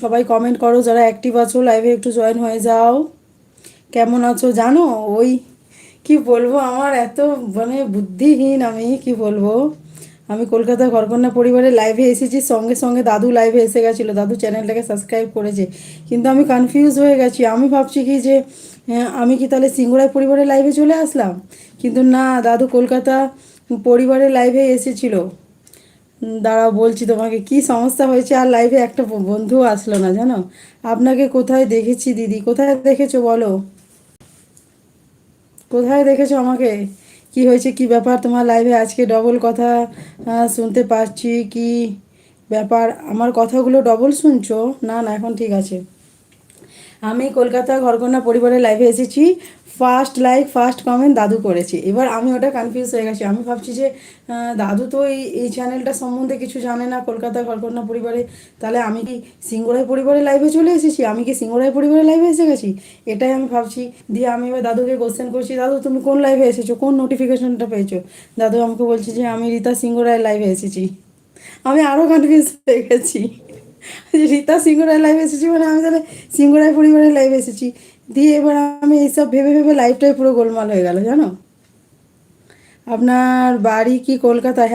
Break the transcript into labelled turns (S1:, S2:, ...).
S1: সবাই কমেন্ট করো, যারা অ্যাক্টিভ আছো লাইভে একটু জয়েন হয়ে যাও। কেমন আছো জানো? ওই কি বলবো, আমার এত মানে বুদ্ধিহীন, আমি কি বলবো। আমি কলকাতা ঘরকন্যা পরিবারের লাইভে এসেছি, সঙ্গে সঙ্গে দাদু লাইভে এসে গেছিলো, দাদু চ্যানেলটাকে সাবস্ক্রাইব করেছে। কিন্তু আমি কনফিউজ হয়ে গেছি, আমি ভাবছি কি যে আমি কি তাহলে সিঙ্গুরাই পরিবারের লাইভে চলে আসলাম। কিন্তু না, দাদু কলকাতা পরিবারের লাইভে এসেছিলো। দাঁড়াও বলছি তোমাকে কি সমস্যা হয়েছে, আর লাইভে একটা বন্ধু আসলো না জানো। আপনাকে কোথায় দেখেছি দিদি, কোথায় দেখেছো বলো, কোথায় দেখেছো আমাকে? কি হয়েছে, কি ব্যাপার তোমার লাইভে আজকে ডবল কথা শুনতে পাচ্ছি, কি ব্যাপার? আমার কথাগুলো ডবল শুনছো? না না, এখন ঠিক আছে। আমি কলকাতা ঘরকন্যা পরিবারের লাইভে এসেছি, ফার্স্ট লাইক ফার্স্ট কমেন্ট দাদু করেছি। এবার আমি ওটা কনফিউজ হয়ে গেছি, আমি ভাবছি যে দাদু তো এই চ্যানেলটা সম্বন্ধে কিছু জানে না, কলকাতা ঘরকন্যা পরিবারে। তাহলে আমি কি সিঙ্গুরাই পরিবারের লাইভে চলে এসেছি, আমি কি সিঙ্গুরাই পরিবারের লাইভে এসে গেছি? এটাই আমি ভাবছি। দিয়ে আমি এবার দাদুকে কোশ্চেন করছি, দাদু তুমি কোন লাইভে এসেছো, কোন নোটিফিকেশনটা পেয়েছো? দাদু আমাকে বলছে যে আমি রীতা সিঙ্গুরায় লাইভে এসেছি। আমি আরও কনফিউজ হয়ে গেছি যে রীতা সিঙ্গুরায় লাইভ এসেছি মানে আমি তাহলে সিঙ্গুরায় পরিবারের লাইভ এসেছি। দিয়ে এবার আমি এইসব ভেবে ভেবে লাইফটাই পুরো গোলমাল হয়ে গেল জানো। আপনার বাড়ি কি কলকাতায়?